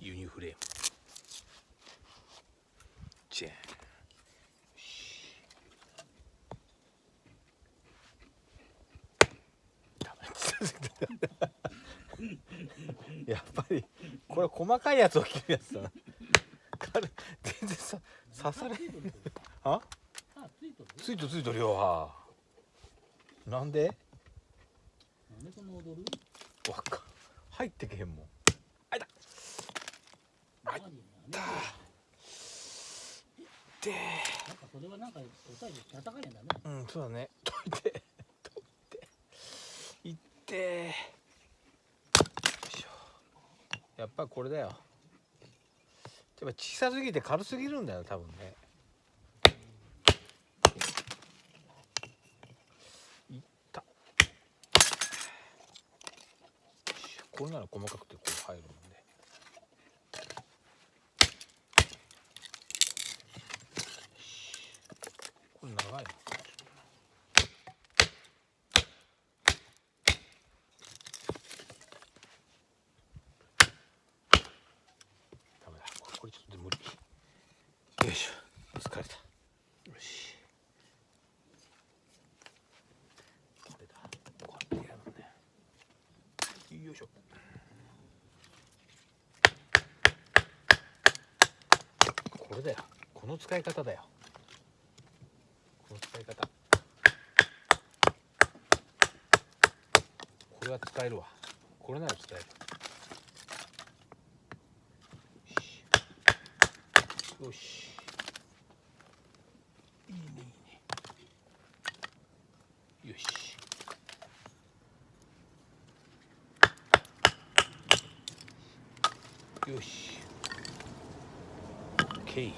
輸入フレームチェーン。やっぱりこれ細かいやつを切るやつだな。全然刺されあついとるよ。はなんでその踊るわっか入ってけへんもん。あいたあいたでなんかそれはなんかおいで叩かねえんだね。うんそうだね。解いってよいしょ。やっぱりこれだよ。やっぱ小さすぎて軽すぎるんだよ多分ね。いったこれなら細かくてこう入るもんね。これ長いな。ダメだこれちょっと無理。よいしょ疲れた。よしこれだこうやってやるんだよ。よいしょ。これだよ。この使い方だよ。この使い方これは使えるわ。これなら使える。よしいいねいいね。よしよし OK。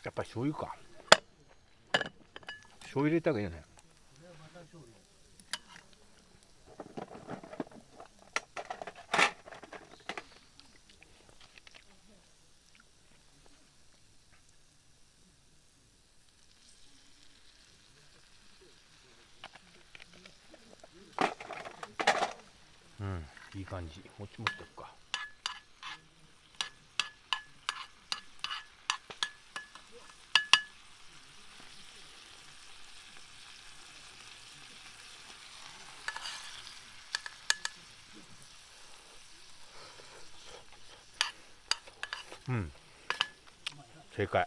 やっぱり醤油か。醤油入れた方がいいよね。これはまた醤油。うん、いい感じ。もちもちとくか。うん、正解。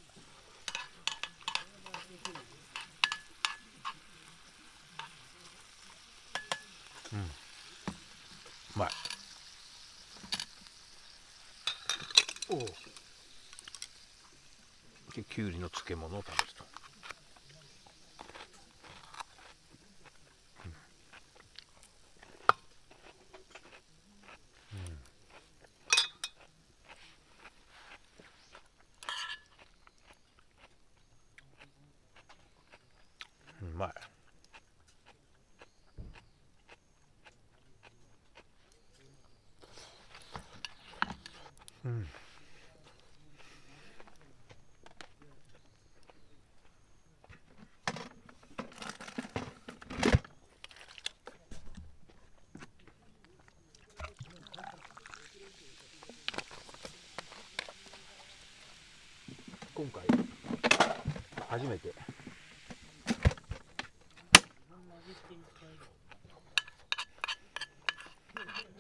うん、うまい。おお。で、きゅうりの漬物を食べると。うまい。うん。今回初めて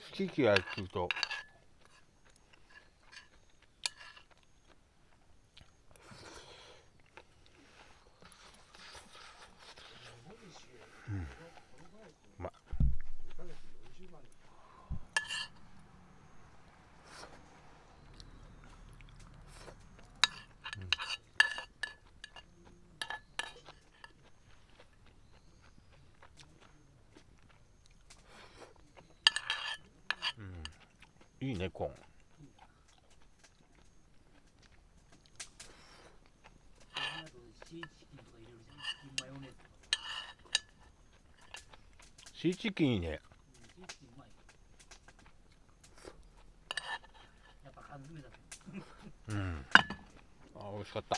ステーキやるとまいいねコーン。シーチキンとか入れるじゃん。チキンマヨネーズとか。シーチキンいいね。シーチキンうまい。やっぱ缶詰だね。うん。あ、美味しかった。